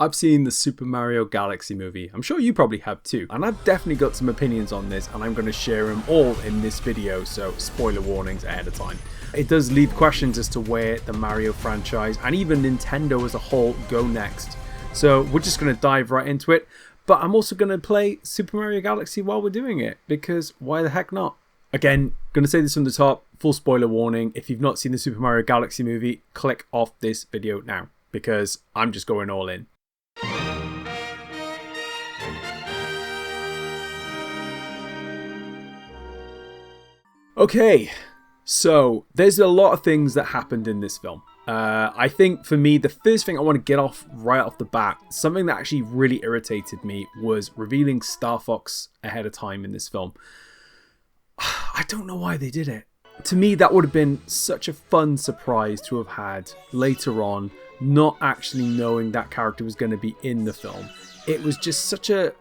I've seen the Super Mario Galaxy movie. I'm sure you probably have too. And I've definitely got some opinions on this, and I'm going to share them all in this video, so spoiler warnings ahead of time. It does leave questions as to where the Mario franchise, and even Nintendo as a whole, go next. So we're just going to dive right into it. But I'm also going to play Super Mario Galaxy while we're doing it, because why the heck not? Again, going to say this from the top, full spoiler warning. If you've not seen the Super Mario Galaxy movie, click off this video now, because I'm just going all in. Okay, so there's a lot of things that happened in this film. I think for me, the first thing I want to get off right off the bat, something that actually really irritated me, was revealing Star Fox ahead of time in this film. I don't know why they did it. To me, that would have been such a fun surprise to have had later on, not actually knowing that character was going to be in the film. It was just such a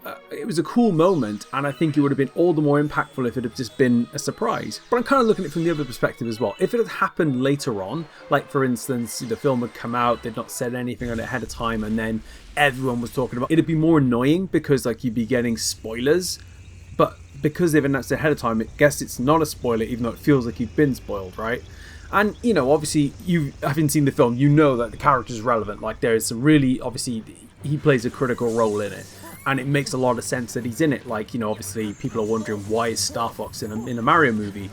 cool moment, and I think it would have been all the more impactful if it had just been a surprise. But I'm kind of looking at it from the other perspective as well. If it had happened later on, like for instance, the film had come out, they'd not said anything on it ahead of time, and then everyone was talking about it, it'd be more annoying because like you'd be getting spoilers. But because they've announced it ahead of time, I guess it's not a spoiler, even though it feels like you've been spoiled, right? And, you know, obviously, you haven't seen the film, you know that the character is relevant. Like, there is some really, obviously, he plays a critical role in it. And it makes a lot of sense that he's in it. Like, you know, obviously, people are wondering, why is Star Fox in a Mario movie?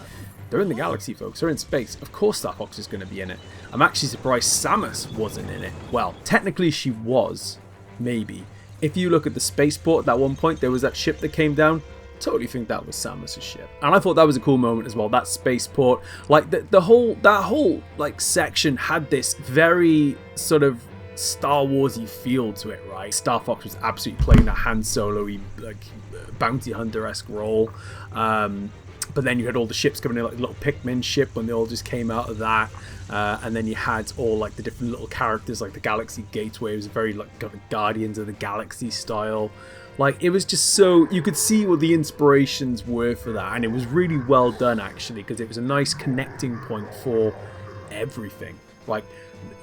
They're in the galaxy, folks. They're in space. Of course Star Fox is going to be in it. I'm actually surprised Samus wasn't in it. Well, technically she was, maybe. If you look at the spaceport, at one point, there was that ship that came down. Totally think that was Samus's ship, and I thought that was a cool moment as well. That spaceport, like that whole like section had this very sort of Star Warsy feel to it, right? Star Fox was absolutely playing that Han Solo-y, like bounty hunter-esque role. But then you had all the ships coming in, like the little Pikmin ship when they all just came out of that. And then you had all like the different little characters, like the Galaxy Gateway. It was very like kind of Guardians of the Galaxy style. Like, it was just so, you could see what the inspirations were for that. And it was really well done, actually, because it was a nice connecting point for everything. Like,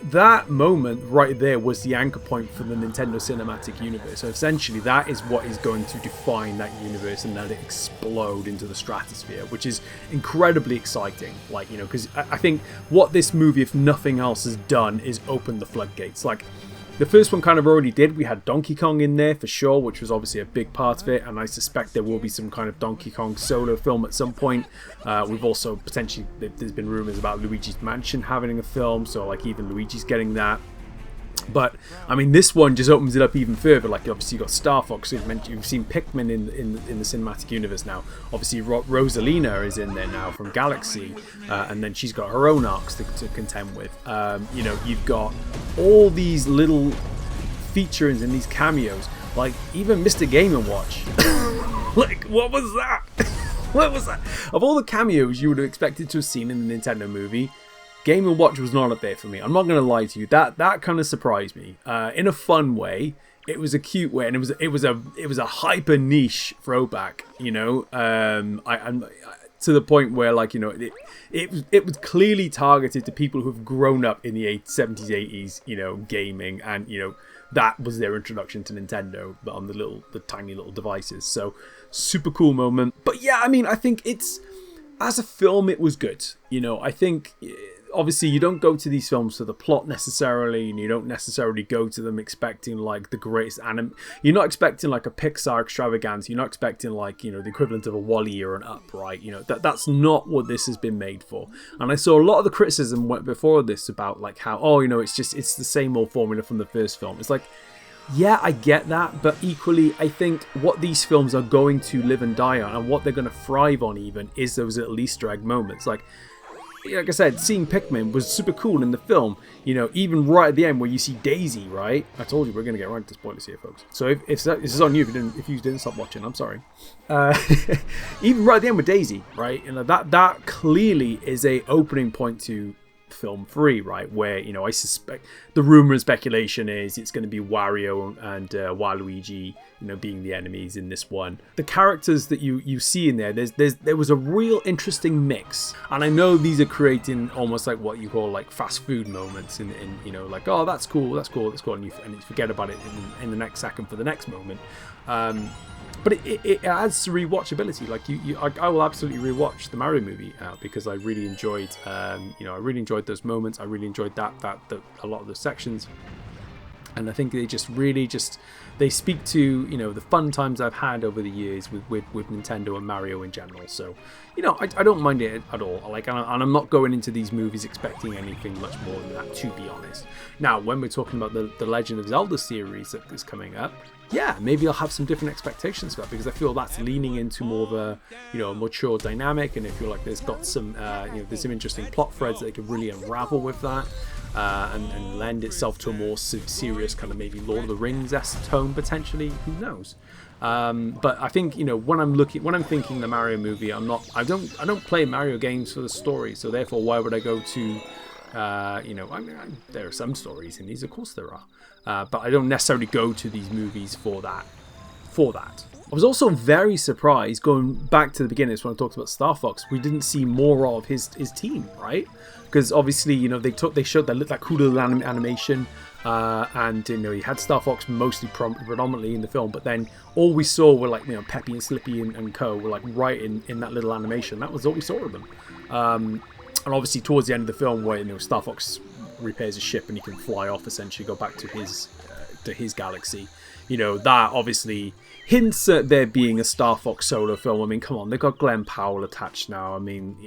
that moment right there was the anchor point for the Nintendo Cinematic Universe. So essentially, that is what is going to define that universe and let it explode into the stratosphere, which is incredibly exciting. Like, you know, because I think what this movie, if nothing else, has done is open the floodgates. Like, the first one kind of already did. We had Donkey Kong in there for sure, which was obviously a big part of it, and I suspect there will be some kind of Donkey Kong solo film at some point. We've also potentially, there's been rumors about Luigi's Mansion having a film, so like even Luigi's getting that. But I mean, this one just opens it up even further. Like, obviously, you've got Star Fox. You've seen Pikmin in the cinematic universe now. Obviously, Rosalina is in there now from Galaxy, and then she's got her own arcs to contend with. You know, you've got all these little features and these cameos. Like, even Mr. Game & Watch. Like, what was that? What was that? Of all the cameos you would have expected to have seen in the Nintendo movie, Game & Watch was not up there for me. I'm not going to lie to you. That kind of surprised me in a fun way. It was a cute way, and it was a hyper niche throwback. You know, I'm to the point where, like, you know, it was clearly targeted to people who've grown up in the 70s, 80s, you know, gaming, and you know that was their introduction to Nintendo on the tiny little devices. So super cool moment. But yeah, I mean, I think it's, as a film, it was good. You know, I think, obviously, you don't go to these films for the plot necessarily, and you don't necessarily go to them expecting like the greatest You're not expecting like a Pixar extravaganza. You're not expecting like, you know, the equivalent of a WALL-E or an Up, right? You know, that's not what this has been made for. And I saw a lot of the criticism before this about like how, oh, you know, it's the same old formula from the first film. It's like, yeah, I get that, but equally, I think what these films are going to live and die on, and what they're going to thrive on even, is those little Easter egg moments. Like I said, seeing Pikmin was super cool in the film. You know, even right at the end where you see Daisy, right? I told you we're going to get right into spoilers here, folks. So if this is on you, if you didn't stop watching, I'm sorry. Even right at the end with Daisy, right? You know, that clearly is a opening point to film 3, right? Where, you know, I suspect the rumor and speculation is it's going to be Wario and Waluigi, you know, being the enemies in this one. The characters that you see in there, there was a real interesting mix. And I know these are creating almost like what you call like fast food moments in you know, like, oh, that's cool, and you forget about it in the next second for the next moment. But it adds to rewatchability. Like I will absolutely rewatch the Mario movie because I really enjoyed, you know, I really enjoyed those moments. I really enjoyed that a lot of those sections, and I think they speak to, you know, the fun times I've had over the years with Nintendo and Mario in general. So, you know, I don't mind it at all. Like, and I'm not going into these movies expecting anything much more than that, to be honest. Now, when we're talking about the Legend of Zelda series that is coming up, yeah, maybe I'll have some different expectations for that, because I feel that's leaning into more of a, you know, a mature dynamic, and I feel like there's got some, you know, there's some interesting plot threads that they could really unravel with that, and lend itself to a more serious kind of maybe Lord of the Rings-esque tone potentially. Who knows? But I think, you know, when I'm thinking the Mario movie, I don't play Mario games for the story, so therefore why would I go to, you know, I mean, there are some stories in these, of course there are. But I don't necessarily go to these movies for that. I was also very surprised, going back to the beginning when I talked about Star Fox, we didn't see more of his team, right? Because obviously, you know, they showed that cool little animation, and, you know, he had Star Fox mostly predominantly in the film, but then all we saw were, like, you know, Peppy and Slippy and co were, like, right in that little animation. That was all we saw of them. And obviously towards the end of the film, where, you know, Star Fox repairs a ship and he can fly off, essentially go back to his galaxy, you know, that obviously hints at there being a Star Fox solo film. I mean, come on, they've got Glen Powell attached now. I mean,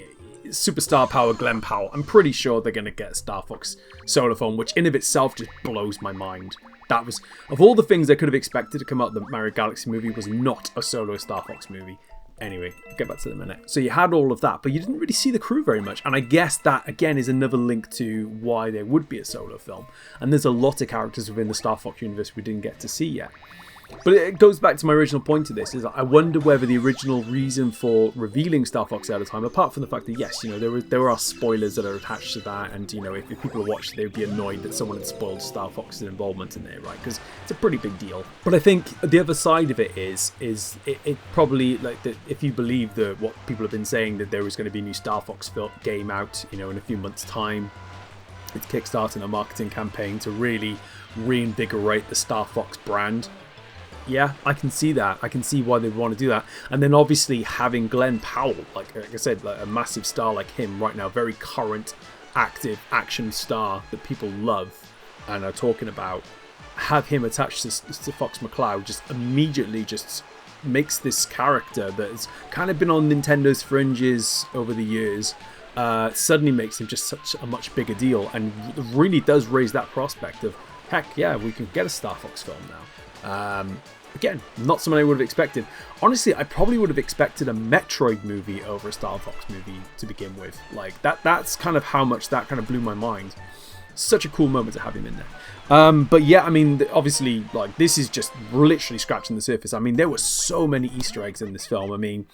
superstar power Glen Powell. I'm pretty sure they're going to get a Star Fox solo film, which in of itself just blows my mind. That was, of all the things I could have expected to come out of the Mario Galaxy movie, was not a solo Star Fox movie. Anyway, get back to the minute. So you had all of that, but you didn't really see the crew very much. And I guess that, again, is another link to why there would be a solo film. And there's a lot of characters within the Star Fox universe we didn't get to see yet. But it goes back to my original point of this, is I wonder whether the original reason for revealing Star Fox ahead of time, apart from the fact that, yes, you know, there are spoilers that are attached to that, and, you know, if people watched, they would be annoyed that someone had spoiled Star Fox's involvement in there, right? Because it's a pretty big deal. But I think the other side of it is it probably, like, that if you believe that what people have been saying, that there was going to be a new Star Fox game out, you know, in a few months' time, it's kickstarting a marketing campaign to really reinvigorate the Star Fox brand. Yeah, I can see that. I can see why they'd want to do that. And then obviously having Glen Powell, like I said, like a massive star like him right now, very current, active action star that people love and are talking about, have him attached to Fox McCloud just immediately just makes this character that has kind of been on Nintendo's fringes over the years, suddenly makes him just such a much bigger deal, and really does raise that prospect of, heck yeah, we can get a Star Fox film now. Again, not something I would have expected. Honestly, I probably would have expected a Metroid movie over a Star Fox movie to begin with. Like, that's kind of how much that kind of blew my mind. Such a cool moment to have him in there. But yeah, I mean, obviously, like, this is just literally scratching the surface. I mean, there were so many Easter eggs in this film. I mean,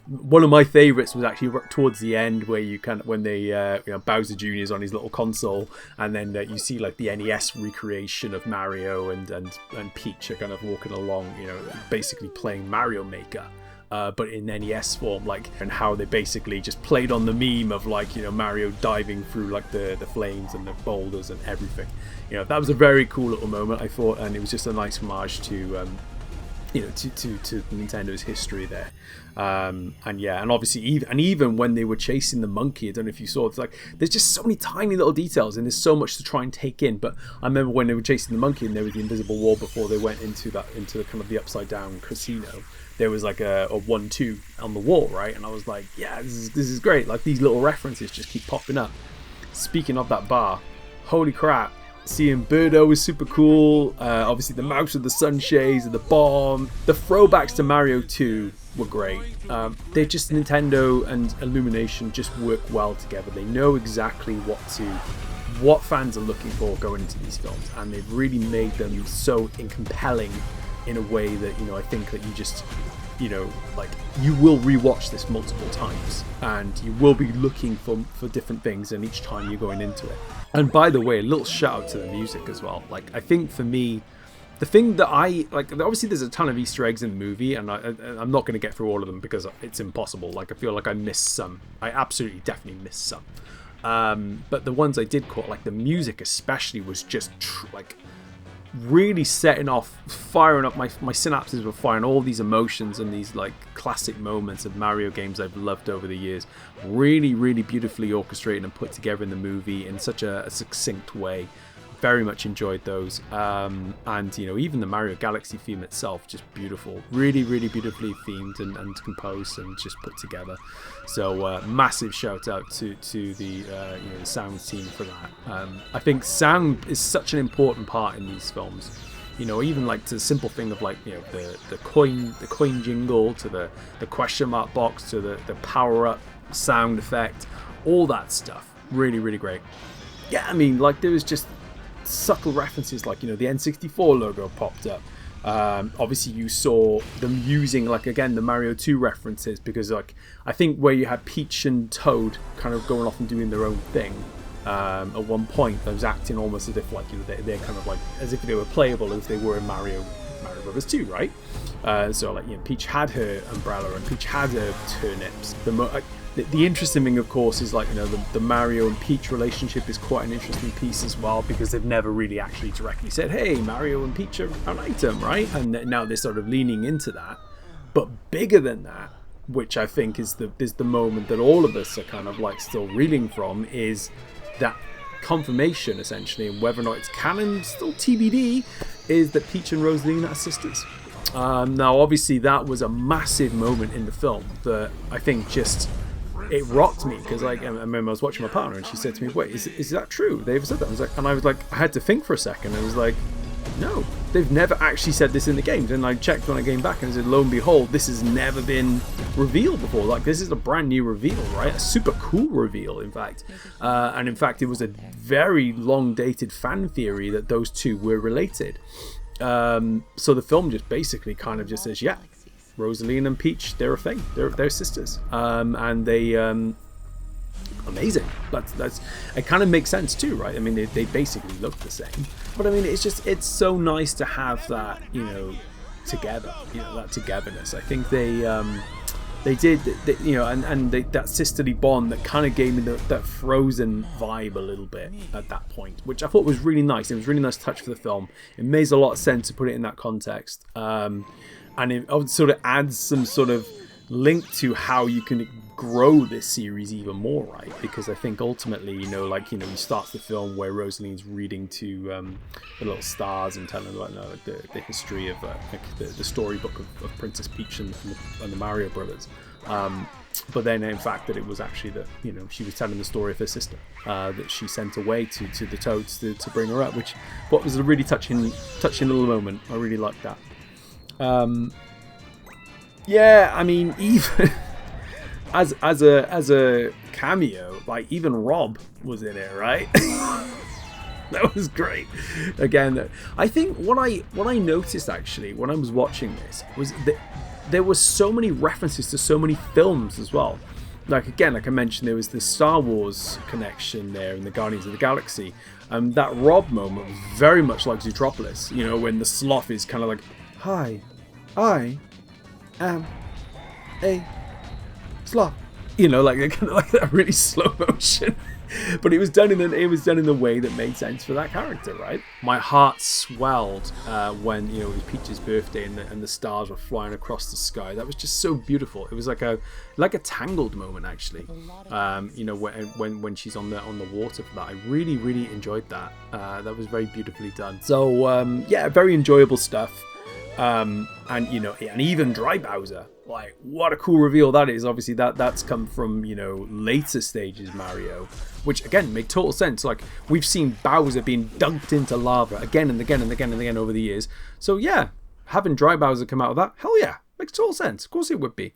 one of my favorites was actually towards the end, where you kind of, when they, you know, Bowser Jr. is on his little console, and then you see like the NES recreation of Mario and Peach are kind of walking along, you know, basically playing Mario Maker, but in NES form, like, and how they basically just played on the meme of, like, you know, Mario diving through like the flames and the boulders and everything. You know, that was a very cool little moment, I thought, and it was just a nice homage to, you know, to Nintendo's history there. And yeah, and obviously even when they were chasing the monkey, I don't know if you saw, it's like there's just so many tiny little details, and there's so much to try and take in. But I remember when they were chasing the monkey and there was the invisible wall before they went into the kind of the upside down casino, there was like a 1-2 on the wall, right? And I was like, yeah, this is great. Like, these little references just keep popping up. Speaking of that bar, holy crap, seeing Birdo was super cool. Obviously the mouse with the sunshades and the bomb. The throwbacks to Mario 2 were great. They're just, Nintendo and Illumination just work well together. They know exactly what fans are looking for going into these films, and they've really made them so compelling in a way that, you know, I think that you know, like, you will rewatch this multiple times, and you will be looking for different things, and each time you're going into it. And by the way, a little shout out to the music as well. Like, I think for me, the thing that I like, obviously there's a ton of Easter eggs in the movie, and I'm not going to get through all of them because it's impossible. Like, I feel like I missed some. I absolutely definitely missed some. But the ones I did caught, like the music especially, was just like really setting off, firing up my synapses were firing all these emotions and these like classic moments of Mario games I've loved over the years. Really, really beautifully orchestrated and put together in the movie in such a succinct way. Very much enjoyed those, and you know, even the Mario Galaxy theme itself, just beautiful, really, really beautifully themed and composed and just put together. So massive shout out to the you know, the sound team for that. I think sound is such an important part in these films. You know, even like to the simple thing of like, you know, the coin jingle, to the question mark box, to the power up sound effect, all that stuff. Really, really great. Yeah, I mean, like, there was just subtle references, like, you know, the N64 logo popped up. Obviously you saw them using, like, again, the Mario 2 references, because like, I think where you had Peach and Toad kind of going off and doing their own thing, at one point they was acting almost as if, like, you know, they're kind of like as if they were playable as they were in Mario Brothers 2, right? So like, you know, Peach had her umbrella and Peach had her turnips. The interesting thing, of course, is like, you know, the Mario and Peach relationship is quite an interesting piece as well, because they've never really actually directly said, hey, Mario and Peach are an item, right? And now they're sort of leaning into that. But bigger than that, which I think is the moment that all of us are kind of like still reeling from, is that confirmation, essentially, and whether or not it's canon, still TBD, is that Peach and Rosalina are sisters. Now, obviously, that was a massive moment in the film that I think just... it rocked me, because like, I remember I was watching my partner and she said to me, wait, is that true? They ever said that? I was like, I had to think for a second. I was like, no, they've never actually said this in the games. And I checked when I came back and I said, lo and behold, this has never been revealed before. Like, this is a brand new reveal, right? A super cool reveal, in fact. And in fact, it was a very long dated fan theory that those two were related. So the film just basically kind of just says, yeah, Rosaline and Peach, they're a thing. They're sisters, and they amazing. That's it. Kind of makes sense too, right? I mean, they basically look the same, but I mean, it's so nice to have that, you know, together. You know, that togetherness. I think they did, you know, and that sisterly bond that kind of gave me that Frozen vibe a little bit at that point, which I thought was really nice. It was a really nice touch for the film. It makes a lot of sense to put it in that context. And it sort of adds some sort of link to how you can grow this series even more, right? Because I think ultimately, you know, like, you know, you start the film where Rosaline's reading to the little stars and telling like, the history of like the storybook of Princess Peach and the Mario Brothers. But then, in fact, that it was actually that, you know, she was telling the story of her sister that she sent away to the Toads to bring her up, which what was a really touching little moment. I really liked that. Yeah, I mean, even as a cameo, like, even Rob was in it, right? That was great. Again, I think what I noticed actually when I was watching this was that there were so many references to so many films as well. Like, again, like I mentioned, there was the Star Wars connection there in the Guardians of the Galaxy. That Rob moment was very much like Zootropolis, you know, when the sloth is kind of like, hi, I am a sloth. You know, like kind of like that really slow motion. But it was done in the way that made sense for that character, right? My heart swelled when, you know, it was Peach's birthday and the stars were flying across the sky. That was just so beautiful. It was like a Tangled moment, actually. You know, when she's on the water for that. I really, really enjoyed that. That was very beautifully done. So yeah, very enjoyable stuff. And you know, and even Dry Bowser, like, what a cool reveal that is. Obviously that's come from, you know, later stages Mario, which again made total sense. Like, we've seen Bowser being dunked into lava again and again and again and again over the years. So yeah, having Dry Bowser come out of that, hell yeah, makes total sense. Of course it would be.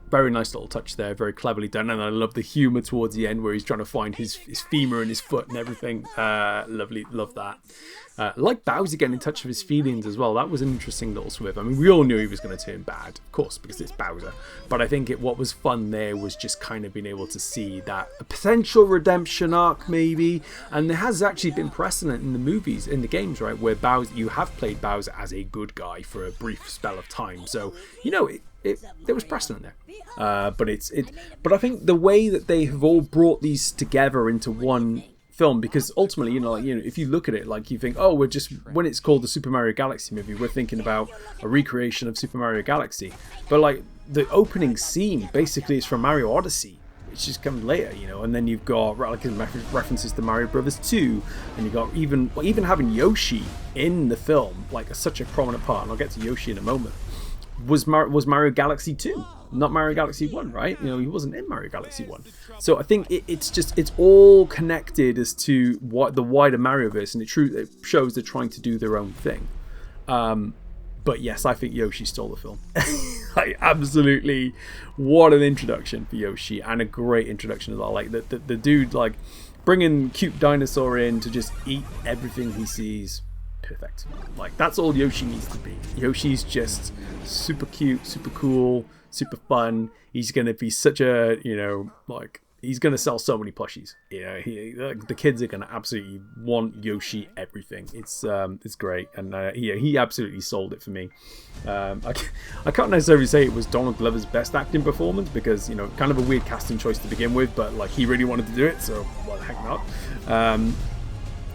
very nice little touch there, very cleverly done. And I love the humor towards the end where he's trying to find his femur and his foot and everything. Lovely, love that. Like Bowser getting in touch with his feelings as well. That was an interesting little swerve. I mean, we all knew he was going to turn bad, of course, because it's Bowser. But I think what was fun there was just kind of being able to see that a potential redemption arc, maybe. And there has actually been precedent in the movies, in the games, right, where Bowser, you have played Bowser as a good guy for a brief spell of time. So, you know, there was precedent there. But I think the way that they have all brought these together into one film, because ultimately, if you look at it, like, you think, oh, when it's called the Super Mario Galaxy movie, we're thinking about a recreation of Super Mario Galaxy. But like the opening scene basically is from Mario Odyssey. It's just come later, and then you've got references to Mario Brothers 2, and you've got even having Yoshi in the film, like such a prominent part, and I'll get to Yoshi in a moment, was Mario Galaxy 2, not Mario Galaxy 1, right? He wasn't in Mario Galaxy 1. So I think it's all connected as to what the wider Marioverse, and it shows they're trying to do their own thing. But yes, I think Yoshi stole the film. Absolutely, what an introduction for Yoshi, and a great introduction as well. Like the dude, like bringing cute dinosaur in to just eat everything he sees. Perfect. Like, that's all Yoshi needs to be. Yoshi's just super cute, super cool, super fun. He's gonna be such a, he's gonna sell so many plushies. The kids are gonna absolutely want Yoshi everything. It's great, and he absolutely sold it for me. I can't necessarily say it was Donald Glover's best acting performance, because kind of a weird casting choice to begin with, but like, he really wanted to do it, so why the heck not?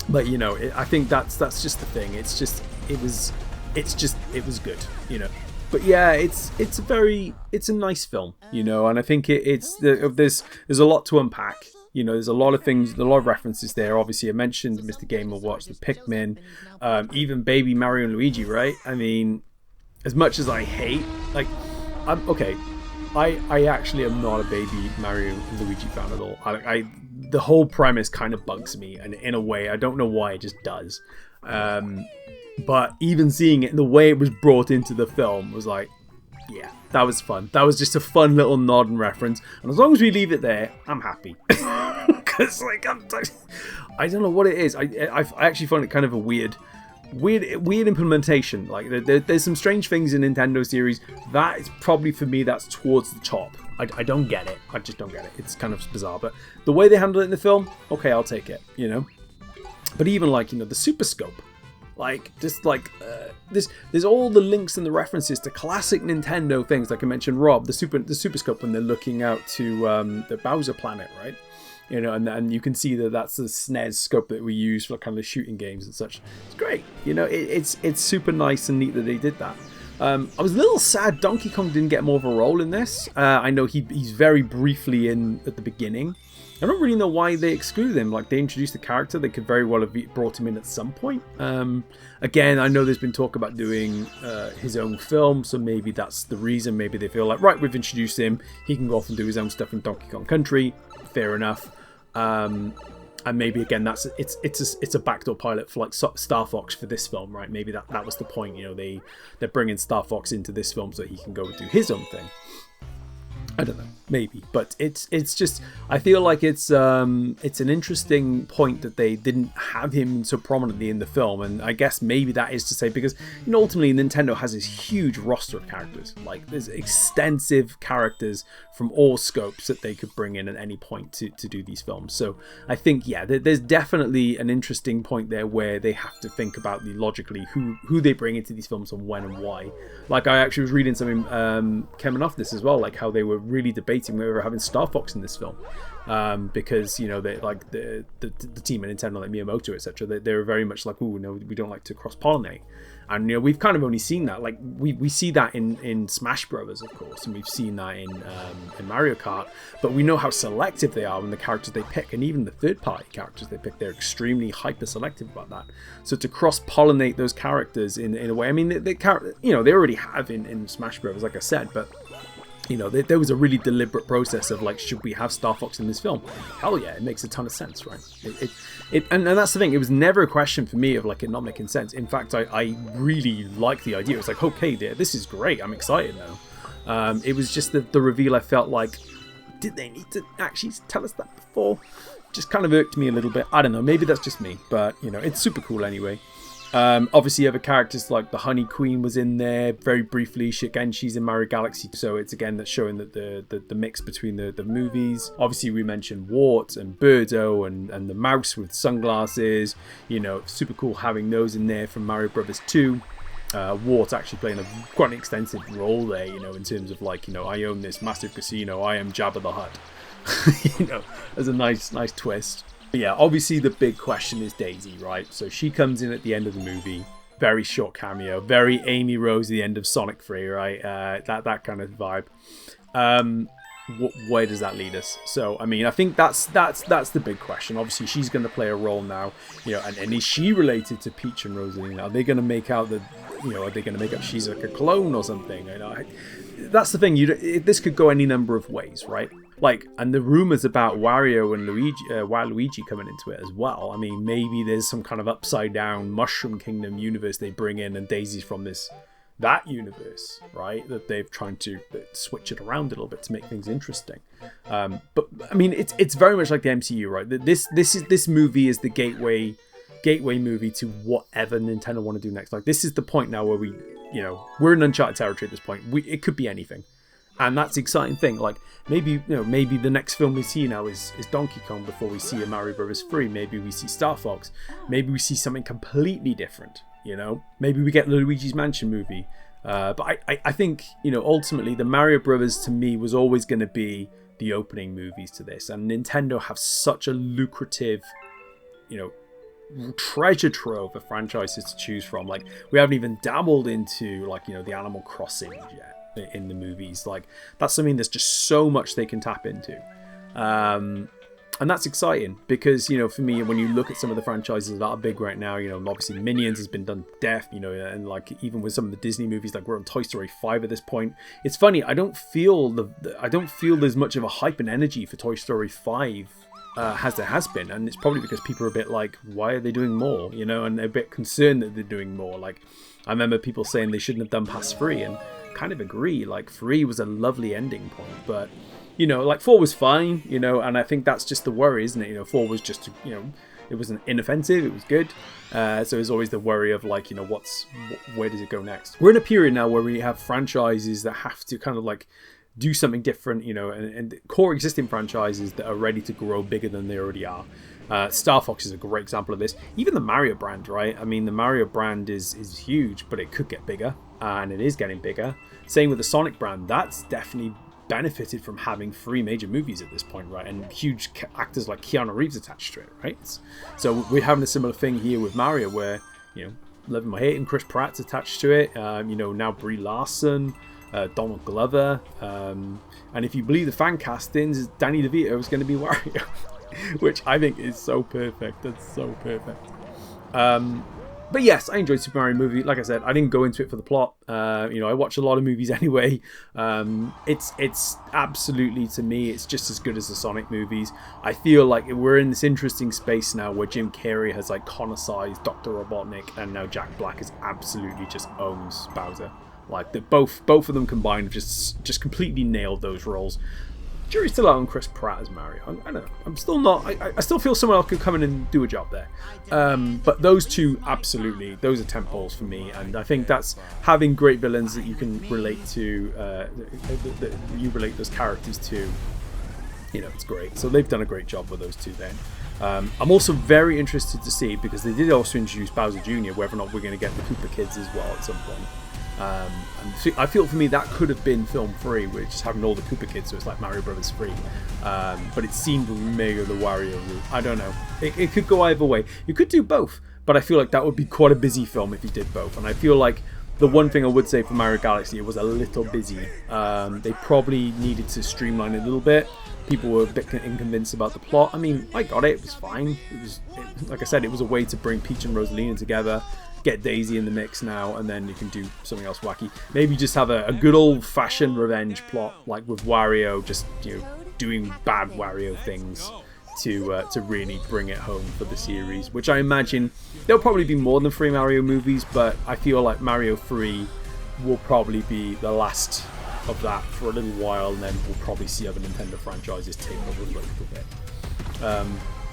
But I think that's just the thing. It was good, But yeah, it's a nice film, and I think there's a lot to unpack. There's a lot of things, a lot of references there. Obviously, I mentioned Mr. Game & Watch, the Pikmin, even Baby Mario and Luigi, right? I mean, as much as I hate, like, I actually am not a Baby Mario and Luigi fan at all. The whole premise kind of bugs me, and in a way, I don't know why, it just does. But even seeing it, the way it was brought into the film was like, yeah, that was fun. That was just a fun little nod and reference, and as long as we leave it there, I'm happy. Because I don't know what it is. I actually find it kind of a weird implementation. Like, there's some strange things in Nintendo series that is probably, for me, that's towards the top. I don't get it. I just don't get it. It's kind of bizarre, but the way they handle it in the film, okay, I'll take it. But even like the Super Scope, like just like there's all the links and the references to classic Nintendo things. Like I mentioned, Rob, the Super Scope, when they're looking out to the Bowser planet, right? And you can see that that's the SNES scope that we use for kind of shooting games and such. It's great. It's super nice and neat that they did that. I was a little sad Donkey Kong didn't get more of a role in this. I know he's very briefly in at the beginning. I don't really know why they excluded him. Like, they introduced the character, they could very well have brought him in at some point. Again, I know there's been talk about doing his own film, so maybe that's the reason. Maybe they feel like, right, we've introduced him, he can go off and do his own stuff in Donkey Kong Country. Fair enough. And maybe again, it's a backdoor pilot for like Star Fox for this film, right? Maybe that was the point. They're bringing Star Fox into this film so he can go and do his own thing. I don't know, maybe, but it's just, I feel like it's an interesting point that they didn't have him so prominently in the film, and I guess maybe that is to say because ultimately Nintendo has this huge roster of characters. Like, there's extensive characters from all scopes that they could bring in at any point to do these films. So I think, yeah, there's definitely an interesting point there where they have to think about logically who they bring into these films and when and why. Like, I actually was reading something coming off this as well, like how they were really debating whether having Star Fox in this film, because they like the team at Nintendo, like Miyamoto, etc. They were very much like, oh no, we don't like to cross pollinate, and we've kind of only seen that, like we see that in Smash Brothers, of course, and we've seen that in Mario Kart, but we know how selective they are when the characters they pick, and even the third-party characters they pick, they're extremely hyper selective about that. So to cross pollinate those characters in a way, I mean, they already have in Smash Brothers, like I said, but there was a really deliberate process of like, should we have Star Fox in this film? Hell yeah, it makes a ton of sense, right? And that's the thing, it was never a question for me of like it not making sense. In fact, I really like the idea. It's like, okay, this is great, I'm excited now. It was just the reveal. I felt like, did they need to actually tell us that before? Just kind of irked me a little bit. I don't know, maybe that's just me, but you know, it's super cool anyway. Obviously other characters like the Honey Queen was in there very briefly. Again, she's in Mario Galaxy, so it's again that's showing that the mix between the movies. Obviously we mentioned Wart and Birdo and the mouse with sunglasses. You know, super cool having those in there from Mario Brothers 2. Wart actually playing quite an extensive role there, you know, in terms of like, you know, I own this massive casino, I am Jabba the Hutt. You know, as a nice twist. But yeah, obviously the big question is Daisy, right? So she comes in at the end of the movie, very short cameo, very Amy Rose at the end of Sonic 3, right? That kind of vibe. Where does that lead us? So I mean, I think that's the big question. Obviously she's going to play a role now, you know, and is she related to Peach and Rosalina? Are they going to make out that, you know, are they going to make up she's like a clone or something? You know, that's the thing. This could go any number of ways, right? Like, and the rumors about Wario and Luigi coming into it as well. I mean, maybe there's some kind of upside down Mushroom Kingdom universe they bring in, and Daisy's from that universe, right? That they've trying to switch it around a little bit to make things interesting. But I mean, it's very much like the MCU, right? This movie is the gateway movie to whatever Nintendo want to do next. Like, this is the point now where we're in uncharted territory at this point. It could be anything. And that's the exciting thing. Like, maybe the next film we see now is Donkey Kong before we see a Mario Brothers 3. Maybe we see Star Fox. Maybe we see something completely different, you know? Maybe we get the Luigi's Mansion movie. But I think, you know, ultimately the Mario Brothers to me was always going to be the opening movies to this. And Nintendo have such a lucrative, you know, treasure trove of franchises to choose from. Like, we haven't even dabbled into, like, you know, the Animal Crossing yet in the movies. Like, that's something there's just so much they can tap into, and that's exciting because, you know, for me, when you look at some of the franchises that are big right now, you know, obviously Minions has been done to death, you know, and like even with some of the Disney movies, like we're on Toy Story 5 at this point. It's funny, I don't feel there's much of a hype and energy for Toy Story 5 as there has been, and it's probably because people are a bit like, why are they doing more, you know, and they're a bit concerned that they're doing more. Like, I remember people saying they shouldn't have done past 3, and kind of agree. Like, 3 was a lovely ending point, but, you know, like 4 was fine, you know, and I think that's just the worry, isn't it? You know, 4 was just, you know, it wasn't inoffensive, it was good. So there's always the worry of, like, you know, where does it go next? We're in a period now where we have franchises that have to kind of like do something different, you know, and core existing franchises that are ready to grow bigger than they already are. Star Fox is a great example of this. Even the Mario brand, right? I mean, the Mario brand is huge, but it could get bigger, and it is getting bigger. Same with the Sonic brand. That's definitely benefited from having 3 major movies at this point, right? And huge actors like Keanu Reeves attached to it, right? So we're having a similar thing here with Mario, where, you know, loving my hate, and Chris Pratt's attached to it. You know, now Brie Larson, Donald Glover, and if you believe the fan castings, Danny DeVito is going to be Wario, which I think is so perfect. That's so perfect. But yes, I enjoyed Super Mario movie. Like I said, I didn't go into it for the plot. You know, I watch a lot of movies anyway. It's absolutely, to me, it's just as good as the Sonic movies. I feel like we're in this interesting space now where Jim Carrey has iconicized Dr. Robotnik, and now Jack Black has absolutely just owns Bowser. Like, both of them combined just completely nailed those roles. Jury's still out on Chris Pratt as Mario. I don't know. I'm still not. I still feel someone else could come in and do a job there. But those two, absolutely, those are tentpoles for me. And I think that's having great villains that you can relate to, that you relate those characters to. You know, it's great. So they've done a great job with those two then. I'm also very interested to see, because they did also introduce Bowser Jr., whether or not we're going to get the Koopa Kids as well at some point. And I feel for me that could have been film 3, which is having all the Koopa Kids, so it's like Mario Brothers 3. But it seemed maybe the Wario route. I don't know. It could go either way. You could do both, but I feel like that would be quite a busy film if you did both. And I feel like the one thing I would say for Mario Galaxy, it was a little busy. They probably needed to streamline it a little bit. People were a bit inconvinced about the plot. I mean, I got it. It was fine. Like I said, it was a way to bring Peach and Rosalina together. Get Daisy in the mix now, and then you can do something else wacky. Maybe just have a good old-fashioned revenge plot, like with Wario, just, you know, doing bad Wario things to really bring it home for the series. Which I imagine there'll probably be more than 3 Mario movies, but I feel like Mario 3 will probably be the last of that for a little while, and then we'll probably see other Nintendo franchises take over a little bit.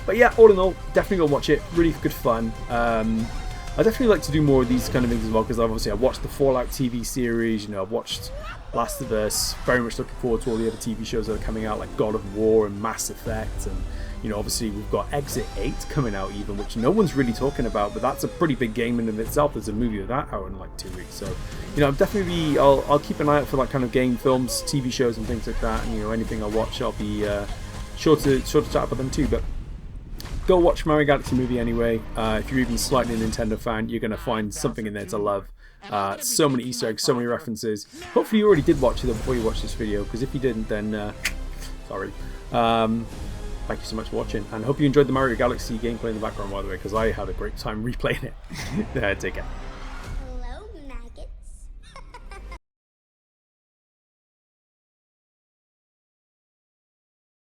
But yeah, all in all, definitely go watch it. Really good fun. I definitely like to do more of these kind of things as well, because obviously I watched the Fallout TV series, you know, I've watched Last of Us, very much looking forward to all the other TV shows that are coming out, like God of War and Mass Effect, and, you know, obviously we've got Exit 8 coming out even, which no one's really talking about, but that's a pretty big game in itself. There's a movie of that out in like 2 weeks, so, you know, I'll keep an eye out for that kind of game, films, TV shows and things like that, and, you know, anything I watch, I'll be sure to chat about them too. But go watch Mario Galaxy movie anyway. If you're even slightly a Nintendo fan, you're going to find something in there to love. So many Easter eggs, so many references. Hopefully you already did watch it before you watched this video, because if you didn't, then sorry. Thank you so much for watching, and hope you enjoyed the Mario Galaxy gameplay in the background, by the way, because I had a great time replaying it. Take care.